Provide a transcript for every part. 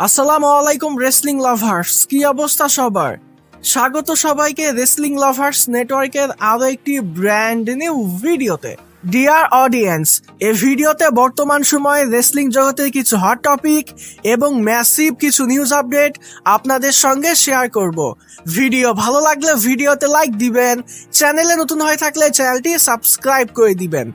আসসালামু আলাইকুম wrestling lovers, কি অবস্থা সবার? স্বাগত সবাইকে রেসলিং লাভার্স নেটওয়ার্কের আরো একটি ব্র্যান্ড নিউ ভিডিওতে। ডিয়ার অডিয়েন্স, এই ভিডিওতে বর্তমান সময়ে রেসলিং জগতের কিছু হট টপিক এবং ম্যাসিভ কিছু নিউজ আপডেট আপনাদের সঙ্গে শেয়ার করব। ভিডিও ভালো লাগলে ভিডিওতে লাইক দিবেন, চ্যানেলে নতুন হয়ে থাকলে চ্যানেলটি সাবস্ক্রাইব করে দিবেন।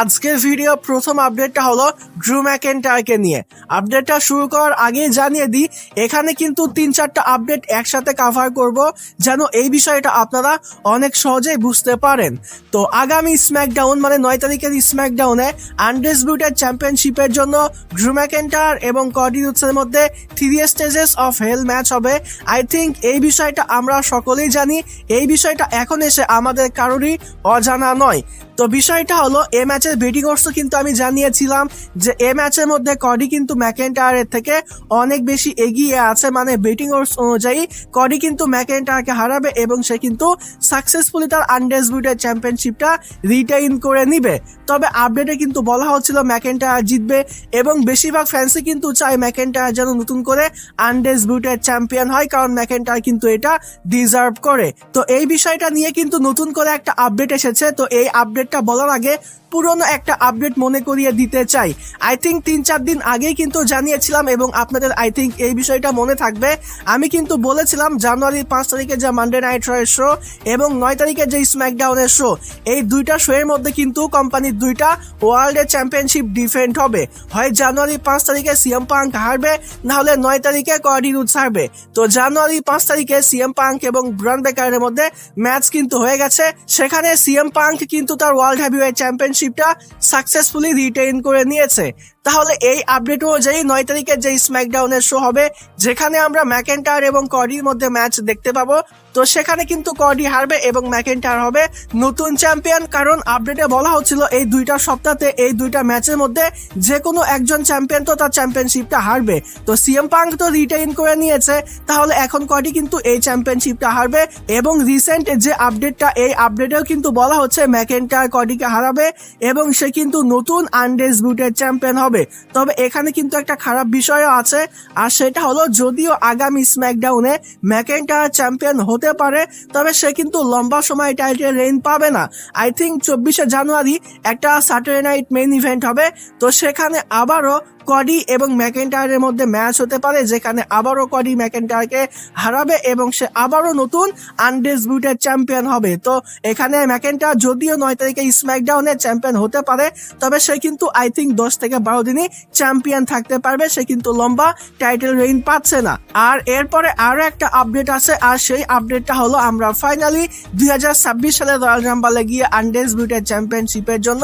আজকের ভিডিও প্রথম আপডেটটা হলো ড্রু ম্যাকইন্টায়ারকে নিয়ে। আপডেটটা শুরু করার আগে জানিয়ে দিই, এখানে কিন্তু 3-4টা আপডেট একসাথে কভার করব, যেন এই বিষয়টা আপনারা অনেক সহজেই বুঝতে পারেন। তো আগামী স্ম্যাকডাউন মানে 9 তারিখের স্ম্যাকডাউনে আনডিসপিউটেড চ্যাম্পিয়নশিপের জন্য ড্রু ম্যাকইন্টায়ার এবং কডি রোডসের মধ্যে 3 স্টেজেস অফ হেল ম্যাচ হবে। আই থিঙ্ক এই বিষয়টা আমরা সকলেই জানি, এই বিষয়টা এখন এসে আমাদের কারোরই অজানা নয়। তো বিষয়টা হলো, এই ম্যাচের বেটিং অর্থ কিন্তু আমি জানিয়েছিলাম যে এই ম্যাচের মধ্যে কডি কিন্তু ম্যাকইন্টায়ারের থেকে অনেক বেশি এগিয়ে আছে, মানে বেটিং অর্থ অনুযায়ী কডি কিন্তু ম্যাকইন্টায়ারকে হারাবে এবং সে কিন্তু সাকসেসফুলি তার আনডিসপিউটেড চ্যাম্পিয়নশিপটা রিটেইন করে নিবে। তবে আপডেটে কিন্তু বলা হচ্ছিল ম্যাকইন্টায়ার জিতবে এবং বেশিরভাগ ফ্যান্সই কিন্তু চায় ম্যাকইন্টায়ার যেন নতুন করে আনডিসপিউটেড চ্যাম্পিয়ন হয়, কারণ ম্যাকইন্টায়ার কিন্তু এটা ডিজার্ভ করে। তো এই বিষয়টা নিয়ে কিন্তু নতুন করে একটা আপডেট এসেছে। তো এই আপডেটটা বলার আগে পুরনো একটা আপডেট মনে করিয়ে দিতে চাই। আই থিঙ্ক 3-4 দিন আগেই কিন্তু জানিয়েছিলাম এবং আপনাদের আই থিঙ্ক এই বিষয়টা মনে থাকবে। আমি কিন্তু বলেছিলাম জানুয়ারির 5 তারিখে যে মানডে নাইট রয়ের শো এবং 9 তারিখে যে স্ম্যাকডাউনের শো, এই দুইটা শো এর মধ্যে কিন্তু কোম্পানির দুইটা ওয়ার্ল্ডের চ্যাম্পিয়নশিপ ডিফেন্ড হবে। হয় জানুয়ারি 5 তারিখে সিএম পাঙ্ক হারবে, না হলে 9 তারিখে কডি রোডস হারবে। তো জানুয়ারি 5 তারিখে সিএম পাঙ্ক এবং ব্রন বেকারের মধ্যে ম্যাচ কিন্তু হয়ে গেছে। সেখানে সিএম পাঙ্ক কিন্তু তার ওয়ার্ল্ড হেভিওয়েট চ্যাম্পিয়নশিপটা সাকসেসফুলি রিটেইন করে নিয়েছে। তাহলে এই আপডেট অনুযায়ী 9 তারিখে যে স্ম্যাকডাউনের শো হবে, যেখানে আমরা ম্যাকইন্টায়ার এবং কডির মধ্যে ম্যাচ দেখতে পাবো, তো সেখানে কিন্তু কডি হারবে এবং ম্যাকইন্টায়ার হবে নতুন চ্যাম্পিয়ন। কারণ আপডেটে বলা হচ্ছিল এই দুইটা সপ্তাহে এই দুইটা ম্যাচের মধ্যে যে কোনো একজন চ্যাম্পিয়ন তো তার চ্যাম্পিয়নশিপটা হারবে। তো সিএম পাঙ্ক তো রিটেইন করে নিয়েছে, তাহলে এখন কডি কিন্তু এই চ্যাম্পিয়নশিপটা হারবে। এবং রিসেন্ট যে আপডেটটা, এই আপডেটেও কিন্তু বলা হচ্ছে ম্যাকইন্টায়ার কডিকে হারাবে এবং সে কিন্তু নতুন আনডিসপিউটেড চ্যাম্পিয়ন হবে। তবে এখানে কিন্তু একটা খারাপ বিষয়ও আছে, আর সেটা হলো যদিও আগামী স্ম্যাকডাউনে ম্যাকইন্টায়ার চ্যাম্পিয়ন হতে পারে, তবে সে কিন্তু লম্বা সময় টাইটেল রেইন পাবে না। আই থিঙ্ক 24শে জানুয়ারি একটা স্যাটারডে নাইট মেইন ইভেন্ট হবে, তো সেখানে আবারও কডি এবং ম্যাকইন্টায়ারের মধ্যে ম্যাচ হতে পারে, যেখানে আবারও কডি ম্যাকইন্টায়ারকে হারাবে এবং সে আবারও নতুন আনডিসপিউটেড চ্যাম্পিয়ন হবে। তো এখানে ম্যাকইন্টায়ার যদিও 9 তারিখে স্ম্যাকডাউনে চ্যাম্পিয়ন হতে পারে, তবে সে কিন্তু আই থিঙ্ক 10 থেকে 12 দিনই চ্যাম্পিয়ন থাকতে পারবে, সে কিন্তু লম্বা টাইটেল রেইন পাচ্ছে না। আর এরপরে আরো একটা আপডেট আছে, আর সেই আপডেটটা হলো আমরা ফাইনালি 2026 সালে রয়্যাল রাম্বলে গিয়ে আনডিসপিউটেড চ্যাম্পিয়নশিপের জন্য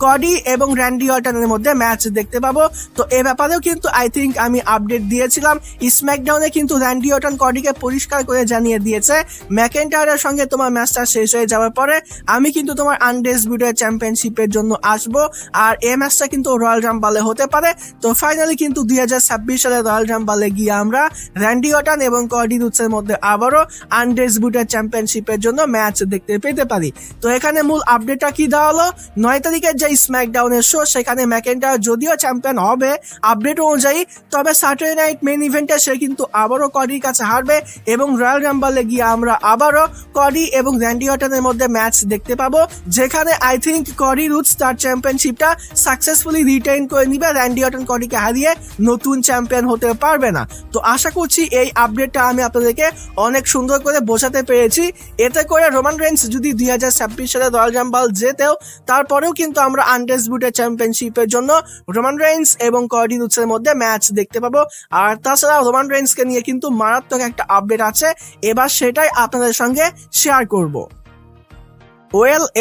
কডি এবং র্যান্ডি অর্টনের মধ্যে ম্যাচ দেখতে পাবো। তো এ ব্যাপারেও কিন্তু আই থিঙ্ক আমি আপডেট দিয়েছিলাম। স্ম্যাকডাউনে কিন্তু র্যান্ডি অর্টন কডিকে পরিষ্কার করে জানিয়ে দিয়েছে, ম্যাকইন্টায়ারের সঙ্গে তোমার ম্যাচটা শেষ হয়ে যাওয়ার পরে আমি কিন্তু তোমার আনডিসপিউটেড চ্যাম্পিয়নশিপের জন্য আসবো, আর এই ম্যাচটা কিন্তু রয়্যাল রাম্বলে হতে পারে। তো ফাইনালি কিন্তু 2026 সালে রয়্যাল রাম্বলে গিয়ে আমরা র্যান্ডি অর্টন এবং কডি রোডসের মধ্যে আবারও আনডিসপিউটেড চ্যাম্পিয়নশিপের জন্য ম্যাচ দেখতে পেতে পারি। তো এখানে মূল আপডেটটা কি দেওয়া হলো, 9 তারিখের যে স্ম্যাকডাউনের শো, সেখানে ম্যাকইন্টায়ার যদিও চ্যাম্পিয়ন হবে আপডেট অনুযায়ী, তবে স্যাটারডে নাইট মেইন ইভেন্টে সে কিন্তু আবারও কডির কাছে হারবে এবং রয়্যাল রাম্বলে গিয়ে আমরা আবারও কডি এবং র্যান্ডি অর্টনের মধ্যে ম্যাচ দেখতে পাবো, যেখানে আই থিঙ্ক কডি রোডস তার চ্যাম্পিয়নশিপটা সাকসেসফুলি রিটেইন করে নিবে। র্যান্ডি অর্টন কডিকে হারিয়ে নতুন চ্যাম্পিয়ন হতে পারবে না। তো আশা করছি এই আপডেটটা আমি আপনাদেরকে অনেক সুন্দর করে বোঝাতে পেরেছি। এতে করে রোমান রেইন্স যদি 2026 সালে রয়্যাল রাম্বল জেতেও, তারপরেও কিন্তু আমরা আনডিসপিউটেড চ্যাম্পিয়নশিপের জন্য রোমান রেইন্স এবং কডি রোডসের মধ্যে ম্যাচ দেখতে পাবো। আর তাছাড়া রোমান রেইন্সকে নিয়ে কিন্তু মারাত্মক একটা আপডেট আছে, এবার সেটাই আপনাদের সঙ্গে শেয়ার করব।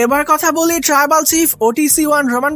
এবার কথা বলি ট্রাইবাল চিফ OTC1 রোমান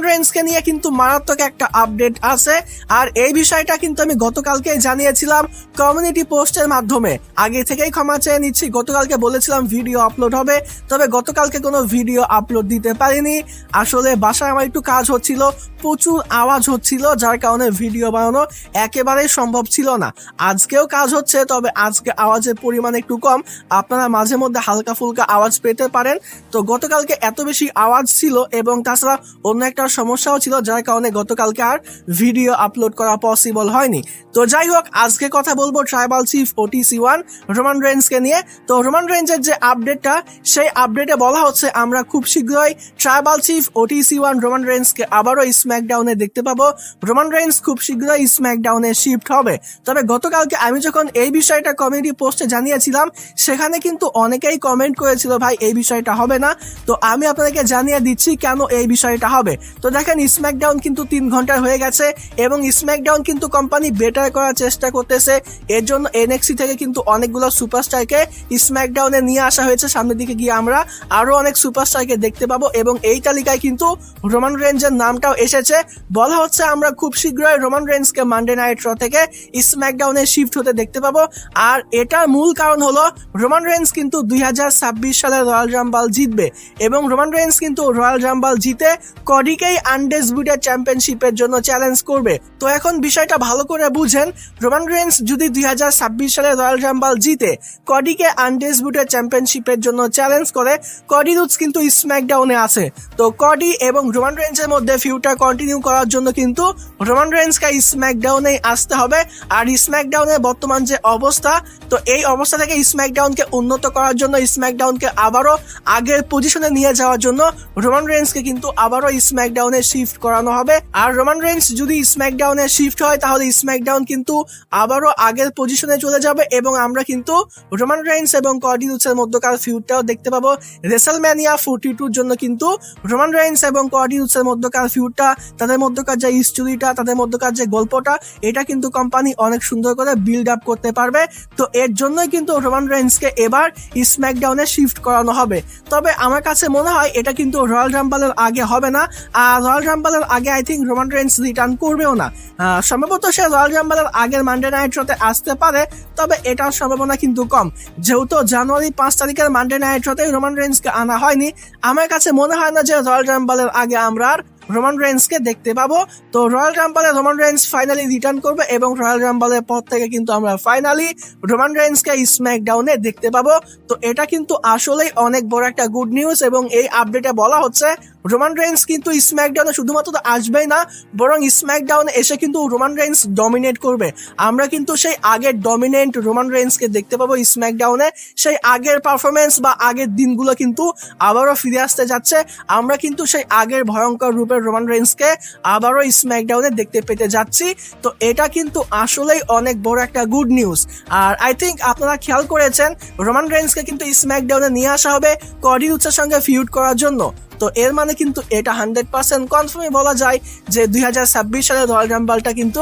রেইন্সকে নিয়ে কিন্তু মারাত্মক একটা আপডেট আছে। আর এই বিষয়টা কিন্তু আমি গতকালকে জানিয়েছিলাম কমিউনিটি পোস্টের মাধ্যমে। আগে থেকেই ক্ষমা চেয়ে নিচ্ছি, গতকালকে বলেছিলাম ভিডিও আপলোড হবে, তবে গতকালকে কোনো ভিডিও আপলোড দিতে পারিনি। আসলে বাসায় আমার একটু কাজ হচ্ছিল, প্রচুর আওয়াজ হচ্ছিল, যার কারণে ভিডিও বানানো একেবারেই সম্ভব ছিল না। আজকেও কাজ হচ্ছে, তবে আজকে আওয়াজের পরিমাণ একটু কম, আপনারা মাঝে মধ্যে হালকা ফুলকা আওয়াজ পেতে পারেন। তো গতকালকে এত বেশি আওয়াজ ছিল এবং তাছাড়া অন্য একটা সমস্যাও ছিল, যার কারণে গতকালকে আর ভিডিও আপলোড করা পসিবল হয়নি। তো যাই হোক, আজকে কথা বলবো ট্রাইবাল চিফ OTC1 রোমান রেইন্সকে নিয়ে। তো রোমান রেইন্সের যে আপডেটটা, সেই আপডেটে বলা হচ্ছে আমরা খুব শীঘ্রই ট্রাইবাল চিফ OTC1 রোমান রেইন্সকে আবারও স্ম্যাকডাউনে দেখতে পাবো। রোমান রেইন্স খুব শীঘ্রই স্ম্যাকডাউনে শিফট হবে। তবে গতকালকে আমি যখন এই বিষয়টা কমিউনিটি পোস্টে জানিয়েছিলাম, সেখানে কিন্তু অনেকেই কমেন্ট করেছিল ভাই এই বিষয়টা হবে না। তো আমি আপনাদেরকে জানিয়ে দিচ্ছি কেন এই বিষয়টা হবে। তো দেখেন, স্ম্যাকডাউন কিন্তু 3 ঘন্টার হয়ে গেছে এবং স্ম্যাকডাউন কিন্তু কোম্পানি বেটার করার চেষ্টা করতেছে। এর জন্য NXT থেকে কিন্তু অনেকগুলো সুপারস্টারকে স্ম্যাকডাউনে নিয়ে আসা হয়েছে। সামনের দিকে গিয়ে আমরা আরো অনেক সুপারস্টারকে দেখতে পাবো এবং এই তালিকায় কিন্তু রোমান রেইন্সের নামটাও এসেছে। বলা হচ্ছে আমরা খুব শীঘ্রই রোমান রেইন্সকে মানডে নাইট র থেকে স্ম্যাকডাউনে শিফট হতে দেখতে পাবো। আর এটার মূল কারণ হলো রোমান রেইন্স কিন্তু 2026 সালে রয়্যাল রাম্বল জিতবে এবং রোমান রেইন্স কিন্তু রয়্যাল রাম্বল জিতে কডিকেই আনডিসপিউটেড চ্যাম্পিয়নশিপের জন্য চ্যালেঞ্জ করবে। তো এখন বিষয়টা ভালো করে বুঝেন, রোমান রেইন্স যদি 2026 সালে রয়্যাল রাম্বল জিতে কডিকে আনডিসপিউটেড চ্যাম্পিয়নশিপের জন্য চ্যালেঞ্জ করে, কডি রুডস কিন্তু স্ম্যাকডাউনে আছে। তো কডি এবং রোমান রেইন্সের মধ্যে ফিউচার কন্টিনিউ করার জন্য কিন্তু রোমান রেইন্সকে স্ম্যাকডাউনে আসতে হবে। আর স্ম্যাকডাউনের বর্তমান যে অবস্থা, তো এই অবস্থা থেকে স্ম্যাকডাউনকে উন্নত করার জন্য, স্ম্যাকডাউনকে আবারও আগের পজিশনে নিয়ে যাওয়ার জন্য রোমান রেইন্সকে কিন্তু আবারও স্ম্যাকডাউনে শিফট করানো হবে। আর রোমান রেইন্স যদি স্ম্যাকডাউনে শিফট হয়, তাহলে স্ম্যাকডাউন কিন্তু আবারও আগের পজিশনে চলে যাবে এবং আমরা কিন্তু রোমান রেইন্স এবং কডি রুডসের মধ্যকার ফিউডটাও দেখতে পাবো। রেসলম্যানিয়া 42 জন্য কিন্তু রোমান রেইন্স এবং কডি রুডসের মধ্যকার ফিউডটা, তাদের মধ্যকার যে স্টোরিটা, তাদের মধ্যকার যে গল্পটা, এটা কিন্তু কোম্পানি অনেক সুন্দর করে বিল্ড আপ করতে পারবে। তো এর জন্যই কিন্তু রোমান রেইন্সকে এবার স্ম্যাকডাউনে শিফট করানো হবে। তবে আমার কাছে মনে হয় এটা কিন্তু রয়্যাল রাম্বলের আগে হবে না। আর রয়্যাল রাম্বলের আগে I think Roman Reigns return করবেও না। সম্ভবত সে রয়্যাল রাম্বলের আগের মানডে নাইট শোতে আসতে পারে, তবে এটার সম্ভাবনা কিন্তু কম। যেহেতু জানুয়ারি 5 তারিখের মানডে নাইট শোতে রোমান রেইন্সকে আনা হয়নি, আমার কাছে মনে হয় না যে রয়্যাল রাম্বলের আগে আমরা আর রোমান রেইন্সকে দেখতে পাবো। তো রয়্যাল রাম্বলে রোমান রেইন্স ফাইনালি রিটার্ন করবে এবং রয়্যাল রাম্বলের পর থেকে কিন্তু আমরা ফাইনালি রোমান রেইন্সকে স্ম্যাকডাউনে দেখতে পাবো। তো এটা কিন্তু আসলেই অনেক বড় একটা গুড নিউজ এবং এই আপডেটে বলা হচ্ছে রোমান রেইন্স কিন্তু স্ম্যাকডাউনে শুধুমাত্র আসবেই না, বরং স্ম্যাকডাউনে এসে কিন্তু রোমান রেইন্স ডমিনেট করবে। আমরা কিন্তু সেই আগের ডমিনেন্ট রোমান রেইন্সকে দেখতে পাবো স্ম্যাকডাউনে। সেই আগের পারফরমেন্স বা আগের দিনগুলো কিন্তু আবারও ফিরে আসতে যাচ্ছে। আমরা কিন্তু সেই আগের ভয়ঙ্কর রূপের রোমান রেইন্সকে আবারও স্ম্যাকডাউনে দেখতে পেতে যাচ্ছি। তো এটা কিন্তু আসলেই অনেক বড় একটা গুড নিউজ। আর আই থিঙ্ক আপনারা খেয়াল করেছেন, রোমান রেইন্সকে কিন্তু স্ম্যাকডাউনে নিয়ে আসা হবে কডি রুডসের সঙ্গে ফিউড করার জন্য। তো এর মানে কিন্তু এটা 100% কনফার্মই বলা যায় যে 2026 সালে রয়্যাল রাম্বলটা কিন্তু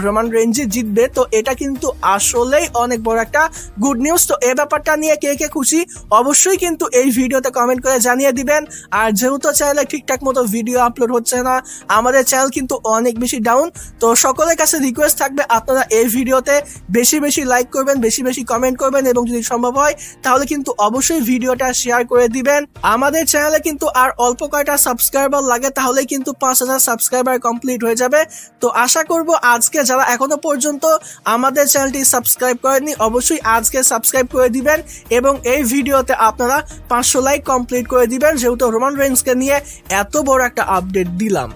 রোমান রেইন্সই জিতবে। তো এটা কিন্তু আসলেই অনেক বড় একটা গুড নিউজ। তো এই ব্যাপারটা নিয়ে কে কে খুশি অবশ্যই কিন্তু এই ভিডিওতে কমেন্ট করে জানিয়ে দিবেন। আর যেহেতু চ্যানেলে ঠিকঠাক মতো ভিডিও আপলোড হচ্ছে না, আমাদের চ্যানেল কিন্তু অনেক বেশি ডাউন। তো সকলের কাছে রিকোয়েস্ট থাকবে আপনারা এই ভিডিওতে বেশি বেশি লাইক করবেন, বেশি বেশি কমেন্ট করবেন এবং যদি সম্ভব হয় তাহলে কিন্তু অবশ্যই ভিডিওটা শেয়ার করে দিবেন। আমাদের চ্যানেলে কিন্তু আর অল্প কয়টা সাবস্ক্রাইবার লাগে, তাহলেই কিন্তু 5000 সাবস্ক্রাইবার কমপ্লিট হয়ে যাবে। তো আশা করব আজকে যারা এখনো পর্যন্ত আমাদের চ্যানেলটি সাবস্ক্রাইব করেননি, অবশ্যই আজকে সাবস্ক্রাইব করে দিবেন এবং এই ভিডিওতে আপনারা 500 লাইক কমপ্লিট করে দিবেন, যেহেতু রোমান রেইন্সকে নিয়ে এত বড় একটা আপডেট দিলাম।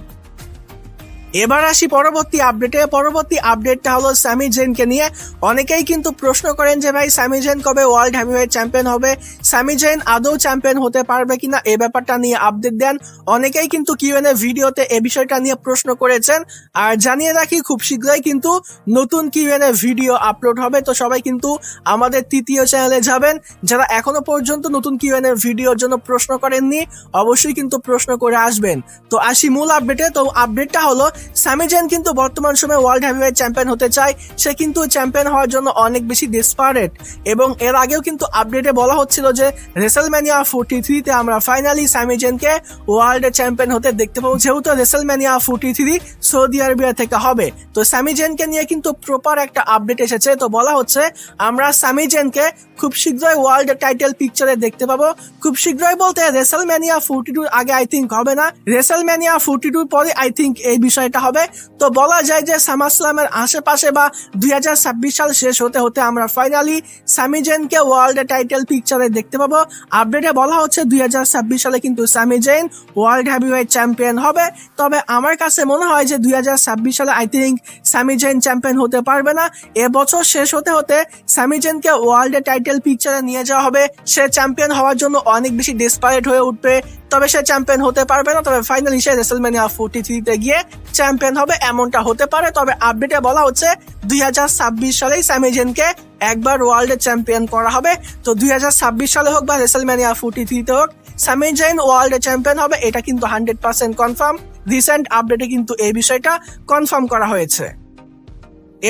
এবার আসি পরবর্তী আপডেটে। পরবর্তী আপডেটটা হলো স্যামি জেনকে নিয়ে। অনেকেই কিন্তু প্রশ্ন করেন যে ভাই স্যামি জেন কবে ওয়ার্ল্ড হেভিওয়েট চ্যাম্পিয়ন হবে, স্যামি জেন আদৌ চ্যাম্পিয়ন হতে পারবে কিনা, এই ব্যাপারটা নিয়ে আপডেট দেন। অনেকেই কিন্তু কিউএনএ ভিডিওতে এই বিষয়টা নিয়ে প্রশ্ন করেছেন। আর জানিয়ে রাখি খুব শীঘ্রই কিন্তু নতুন কিউএনএ ভিডিও আপলোড হবে। তো সবাই কিন্তু আমাদের তৃতীয় চ্যানেলে যাবেন। যারা এখনো পর্যন্ত নতুন কিউএনএ ভিডিওর জন্য প্রশ্ন করেননি, অবশ্যই কিন্তু প্রশ্ন করে আসবেন। তো আসি মূল আপডেটে। তো আপডেটটা হলো স্যামি জেন কিন্তু বর্তমান সময়ে ওয়ার্ল্ড হেভিওয়েট চ্যাম্পিয়ন হতে চায়। সে কিন্তু চ্যাম্পিয়ন হওয়ার জন্য অনেক বেশি ডেসপারেট এবং এর আগেও কিন্তু আপডেটে বলা হচ্ছিল যে রেসলম্যানিয়া 43 তে আমরা ফাইনালি স্যামি জেনকে ওয়ার্ল্ড চ্যাম্পিয়ন হতে দেখতে পাবো, যেহেতু রেসলম্যানিয়া 43 সৌদি আরবিয়া থেকে হবে। তো স্যামি জেনকে নিয়ে কিন্তু প্রপার একটা আপডেট এসেছে। তো বলা হচ্ছে আমরা স্যামি জেনকে খুব শীঘ্রই ওয়ার্ল্ড টাইটেল পিকচারে দেখতে পাবো। খুব শীঘ্রই বলতে রেসলম্যানিয়া 42 আগে আই থিঙ্ক হবে না, রেসলম্যানিয়া 42 পরে আই থিঙ্ক এই বিষয়টা সময়টা হবে। তো বলা যায় যে সামারস্ল্যামের আশেপাশে বা 2026 সাল শেষ হতে হতে আমরা ফাইনালি সামি জেনকে ওয়ার্ল্ড টাইটেল পিকচারে দেখতে পাবো। আপডেটে বলা হচ্ছে 2026 সালে কিন্তু Sami Zayn world heavyweight champion হবে। তবে আমার কাছে মনে হয় যে 2026 সালে I think Sami Zayn champion হতে পারবে না। এবছর শেষ হতে হতে সামি জেনকে ওয়ার্ল্ড টাইটেল পিকচারে নিয়ে যাওয়া হবে। সে চ্যাম্পিয়ন হওয়ার জন্য অনেক বেশি ডেসপারেট হয়ে উঠবে, তবে সে চ্যাম্পিয়ন হতে পারবে না। তবে ফাইনালি সে রেসলম্যানিয়া 43 তে গিয়ে চ্যাম্পিয়ন হবে, এমনটা হতে পারে। তবে আপডেটে বলা হচ্ছে 2026 সালেই সামি জেনকে একবার ওয়ার্ল্ড চ্যাম্পিয়ন করা হবে। তো 2026 সালে হোক বা রেসলম্যানিয়া 43 তে হোক, সামি জেন ওয়ার্ল্ড চ্যাম্পিয়ন হবে, এটা কিন্তু 100% কনফার্ম। রিসেন্ট আপডেটে কিন্তু এই বিষয়টা কনফার্ম করা হয়েছে।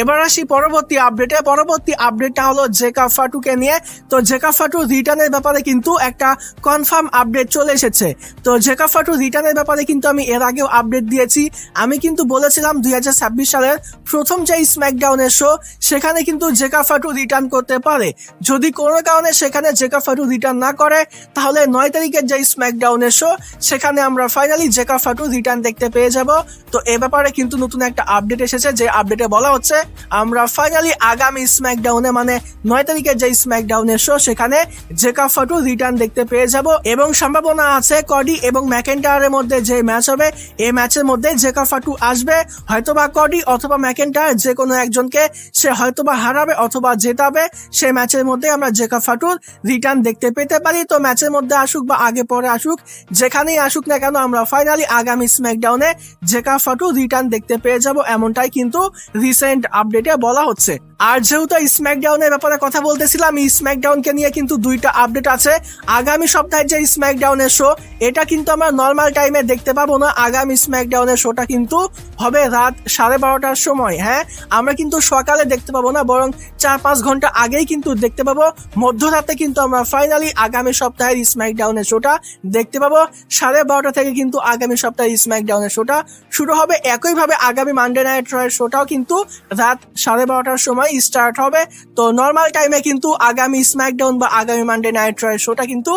এবার আসি পরবর্তী আপডেটে। পরবর্তী আপডেটটা হলো জেকাব ফাটুকে নিয়ে। তো জেকাব ফাটু রিটার্নের ব্যাপারে কিন্তু একটা কনফার্ম আপডেট চলে এসেছে। তো জেকাব ফাটু রিটার্নের ব্যাপারে কিন্তু আমি এর আগেও আপডেট দিয়েছি। আমি কিন্তু বলেছিলাম 2026 সালের প্রথম যে স্ম্যাকডাউনের শো, সেখানে কিন্তু জেকাব ফাটু রিটার্ন করতে পারে। যদি কোনো কারণে সেখানে জেকাব ফাটু রিটার্ন না করে, তাহলে 9 তারিখের যে স্ম্যাকডাউনের শো, সেখানে আমরা ফাইনালি জেকাব ফাটু রিটার্ন দেখতে পেয়ে যাব। তো এ ব্যাপারে কিন্তু নতুন একটা আপডেট এসেছে, যে আপডেটে বলা হচ্ছে আমরা ফাইনালি আগামী স্ম্যাকডাউনে মানে 9 তারিখের যে স্ম্যাকডাউনের শো, সেখানে জেকাব ফাটু রিটার্ন দেখতে পেয়ে যাব। এবং সম্ভাবনা আছে কডি এবং ম্যাকেন্টায়ারের মধ্যে যে ম্যাচ হবে, এই ম্যাচের মধ্যে জেকাব ফাটু আসবে। হয়তোবা কডি অথবা ম্যাকেন্টায়ার যে কোনো একজনকে সে হয়তোবা হারাবে অথবা জেতাবে। সেই ম্যাচের মধ্যে আমরা জেকাব ফাটুর রিটার্ন দেখতে পেতে পারি। তো ম্যাচের মধ্যে আসুক বা আগে পরে আসুক, যেখানেই আসুক না কেন, আমরা ফাইনালি আগামী স্ম্যাকডাউনে জেকাব ফাটু রিটার্ন দেখতে পেয়ে যাব, এমনটাই কিন্তু রিসেন্ট আপডেটে বলা হচ্ছে। আর যেহেতু স্ম্যাকডাউনের ব্যাপারে কথা বলতেছিলাম, এই স্ম্যাকডাউনকে নিয়ে কিন্তু দুইটা আপডেট আছে। আগামী সপ্তাহে যে স্ম্যাকডাউনের শো, এটা কিন্তু আমরা নর্মাল টাইমে দেখতে পাবো না। আগামী স্ম্যাকডাউনের শোটা কিন্তু হবে রাত 12:30টার সময়। হ্যাঁ, আমরা কিন্তু সকালে দেখতে পাবো না, বরং 4-5 ঘন্টা আগেই কিন্তু দেখতে পাবো। মধ্যরাতে কিন্তু আমরা ফাইনালি আগামী সপ্তাহের স্ম্যাকডাউনের শোটা দেখতে পাবো। 12:30 থেকে কিন্তু আগামী সপ্তাহের স্ম্যাকডাউনের শোটা শুরু হবে। একইভাবে আগামী মানডে নাইট রয়ের শোটাও কিন্তু রাত 12:30টার সময় স্টার্ট হবে। তো নর্মাল টাইমে কিন্তু আগামী স্ম্যাকডাউন বা আগামী মানডে নাইট রয়ের শোটা কিন্তু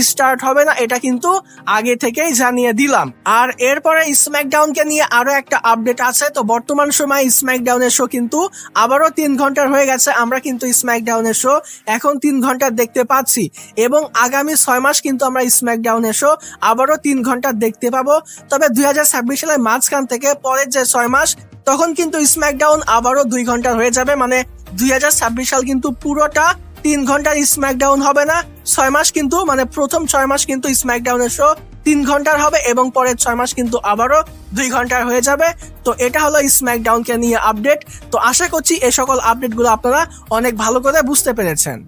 স্টার্ট হবে না, এটা কিন্তু আগে থেকেই জানিয়ে দিলাম। আর এরপরে স্ম্যাকডাউনকে নিয়ে আরো একটা আপডেট আছে। তো বর্তমান সময় স্ম্যাকডাউনের শো কিন্তু আবারও 3 ঘন্টার হয়ে গেছে। আমরা কিন্তু স্ম্যাকডাউনের শো এখন 3 ঘন্টার দেখতে পাচ্ছি, এবং আগামী 6 মাস কিন্তু আমরা স্ম্যাকডাউনের শো আবারও 3 ঘন্টার দেখতে পাবো। তবে 2026 সালের মাঝখান থেকে পরের যে 6 মাস, তখন কিন্তু স্ম্যাকডাউন আবারও 2 ঘন্টার হয়ে যাবে। মানে 2026 সাল কিন্তু পুরোটা 3 ঘন্টার স্ম্যাকডাউন হবে না। 6 মাস কিন্তু মানে প্রথম 6 মাস কিন্তু স্ম্যাকডাউনের শো 3 ঘন্টার হবে, এবং পরের 6 মাস কিন্তু আবারও 2 ঘন্টার হয়ে যাবে। তো এটা হলো স্ম্যাকডাউনকে নিয়ে আপডেট। তো আশা করছি এই সকল আপডেটগুলো আপনারা অনেক ভালো করে বুঝতে পেরেছেন।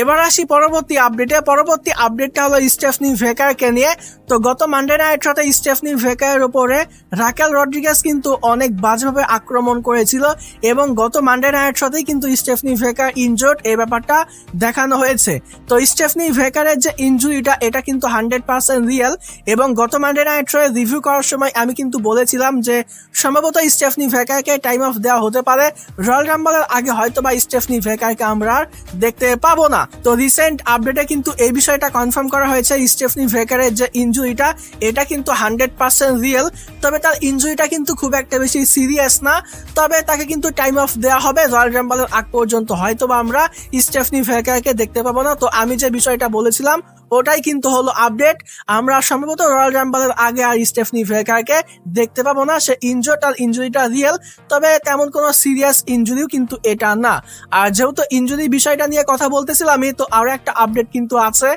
এবার আসি পরবর্তী আপডেটে। পরবর্তী আপডেটটা হলো স্টেফনি ভেকারকে নিয়ে। তো গত মানডে নাইট রাতে স্টেফনি ভেকারের উপরে রাকেল রড্রিগেজ কিন্তু অনেক বাজেভাবে আক্রমণ করেছিল, এবং গত মানডে নাইট রাতেই কিন্তু স্টেফনি ভেকার ইনজুর্ড, এই ব্যাপারটা দেখানো হয়েছে। তো স্টেফনি ভেকারের যে ইনজুরিটা, এটা কিন্তু 100% রিয়েল। এবং গত মানডে নাইট রাতে রিভিউ করার সময় আমি কিন্তু বলেছিলাম যে সম্ভবত স্টেফনি ভেকারকে টাইম অফ দেওয়া হতে পারে। রয়্যাল রাম্বলের আগে হয়তো বা স্টেফনি ভেকারকে আমরা আর দেখতে পাবো না। তো রিসেন্ট আপডেটে কিন্তু এই বিষয়টা কনফার্ম করা হয়েছে, স্টেফনি ভেকারের যে ইনজুরিটা, এটা কিন্তু 100% রিয়েল। তবে তার ইনজুরিটা কিন্তু খুব একটা বেশি সিরিয়াস না। তবে তাকে কিন্তু টাইম অফ দেওয়া হবে রয়্যাল রাম্বলের আগ পর্যন্ত। হয়তো বা আমরা স্টেফনি ভেকারকে দেখতে পাবো না। তো আমি যে বিষয়টা বলেছিলাম ওটাই কিন্তু হলো আপডেট। আমরা সম্ভবত রয়্যাল রাম্বলের আগে আর স্টেফনি ভেকারকে দেখতে পাবো না। সে ইনজুর্ড, আর ইনজুরিটা রিয়েল, তবে তেমন কোনো সিরিয়াস ইনজুরিও কিন্তু এটা না। আর যেহেতু ইনজুরি বিষয়টা নিয়ে কথা বলতেছিলাম, তো আরো একটা আপডেট কিন্তু আছে।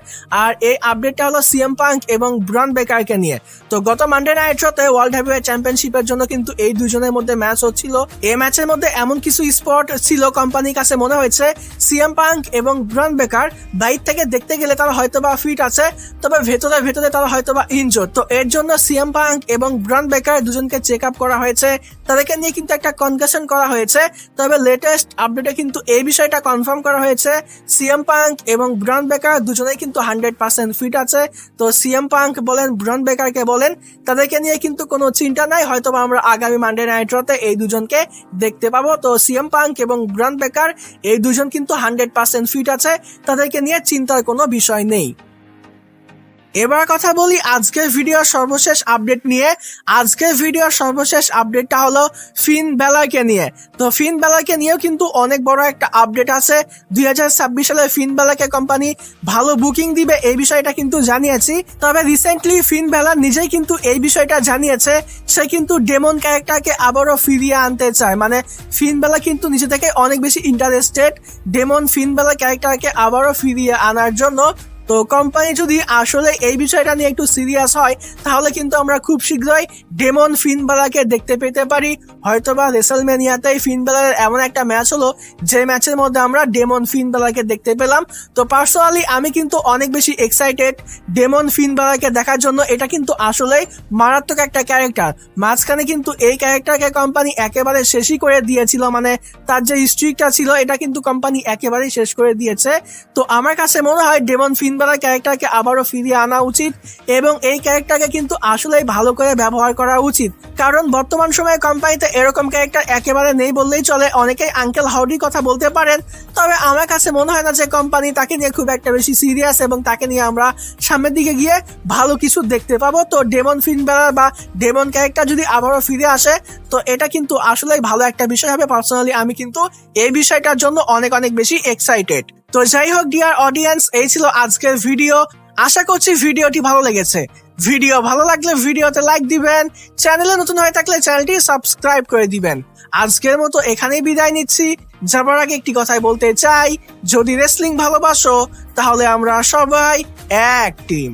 আর এই আপডেটটা হলো সিএম পাঙ্ক এবং ব্রন বেকারকে নিয়ে। তো গত মানডে নাইট রাতে ওয়ার্ল্ড হেভিওয়েট চ্যাম্পিয়নশিপের জন্য কিন্তু এই দুজনের মধ্যে ম্যাচ হচ্ছিল। এই ম্যাচের মধ্যে এমন কিছু স্পট ছিল, কোম্পানির কাছে মনে হয়েছে সিএম পাঙ্ক এবং ব্রন বেকার বাইর থেকে দেখতে গেলে তারা হয়তোবা ফিট আছে, তবে ভেতরে ভেতরে তারা হয়তোবা ইনজুর্ড। তো এর জন্য সিএম পাঙ্ক এবং ব্রন বেকার দুজনকে চেক আপ করা হয়েছে, তাদেরকে নিয়ে কিন্তু একটা কনকাশন করা হয়েছে। তবে লেটেস্ট আপডেটে কিন্তু এই বিষয়টা কনফার্ম করা হয়েছে, সিএম পাঙ্ক এবং ব্রন বেকার দুজনেই কিন্তু 100% ফিট আছে। তো সিএম পাঙ্ক বলেন, ব্রন বেকারকে বলেন, তাদেরকে নিয়ে কিন্তু কোনো চিন্তা নাই। হয়তোবা আমরা আগামী মানডে নাইট রাতে এই দুজনকে দেখতে পাবো। তো সিএম পাঙ্ক এবং ব্রন বেকার এই দুজন কিন্তু 100% ফিট আছে, তাদেরকে নিয়ে চিন্তার কোনো বিষয় নেই। এবার কথা বলি আজকের ভিডিওর সর্বশেষ আপডেট নিয়ে। আজকের ভিডিওর সর্বশেষ আপডেটটা হলো ফিন ব্যালারকে নিয়ে। তো ফিন ব্যালারকে নিয়েও কিন্তু অনেক বড় একটা আপডেট আছে। 2026 সালে ফিন ব্যালারকে কোম্পানি ভালো বুকিং দিবে এই বিষয়টা কিন্তু জানিয়েছি। তবে রিসেন্টলি ফিন ব্যালার নিজেই কিন্তু এই বিষয়টা জানিয়েছে, সে কিন্তু ডেমন ক্যারেক্টারকে আবারও ফিরিয়ে আনতে চায়। মানে ফিন ব্যালার কিন্তু নিজে থেকে অনেক বেশি ইন্টারেস্টেড ডেমন ফিন ব্যালার ক্যারেক্টারকে আবারও ফিরিয়ে আনার জন্য। তো কোম্পানি যদি আসলে এই বিষয়টা নিয়ে একটু সিরিয়াস হয় তাহলে কিন্তু আমরা খুব শীঘ্রই ডেমন ফিন ব্যালারকে দেখতে পেতে পারি। হয়তোবা রেসলম্যানিয়াতেই ফিন ব্যালারের এমন একটা ম্যাচ হলো যে ম্যাচের মধ্যে আমরা ডেমন ফিন ব্যালারকে দেখতে পেলাম। তো পার্সোনালি আমি কিন্তু অনেক বেশি এক্সাইটেড ডেমন ফিন ব্যালারকে দেখার জন্য। এটা কিন্তু আসলেই মারাত্মক একটা ক্যারেক্টার। মাঝখানে কিন্তু এই ক্যারেক্টারকে কোম্পানি একেবারে শেষই করে দিয়েছিল, মানে তার যে স্ট্রিকটা ছিল এটা কিন্তু কোম্পানি একেবারেই শেষ করে দিয়েছে। তো আমার কাছে মনে হয় ডেমন ফিন ব্যালার ক্যারেক্টারকে আবারও ফিরিয়ে আনা উচিত এবং এই ক্যারেক্টারকে কিন্তু আসলেই ভালো করে ব্যবহার করা উচিত, কারণ বর্তমান সময়ে কোম্পানিতে এরকম ক্যারেক্টার একেবারে নেই বললেই চলে। অনেকেই আঙ্কেল হাউডির কথা বলতে পারেন, তবে আমার কাছে মনে হয় না যে কোম্পানি তাকে নিয়ে খুব একটা বেশি সিরিয়াস এবং তাকে নিয়ে আমরা সামনের দিকে গিয়ে ভালো কিছু দেখতে পাবো। তো ডেমন ফিন ব্যালার বা ডেমন ক্যারেক্টার যদি আবারও ফিরে আসে তো এটা কিন্তু আসলেই ভালো একটা বিষয় হবে। পার্সোনালি আমি কিন্তু এই বিষয়টার জন্য অনেক অনেক বেশি এক্সাইটেড। তো যাই হোক ডিয়ার অডিয়েন্স, এই ছিল আজকের ভিডিও। আশা করছি ভিডিওটি ভালো লেগেছে। ভিডিও ভালো লাগলে ভিডিওতে লাইক দিবেন, চ্যানেলে নতুন হয়ে থাকলে চ্যানেলটি সাবস্ক্রাইব করে দিবেন। আজকের মতো এখানেই বিদায় নিচ্ছি। যাবার আগে একটি কথাই বলতে চাই, যদি রেসলিং ভালোবাসো তাহলে আমরা সবাই এক টিম।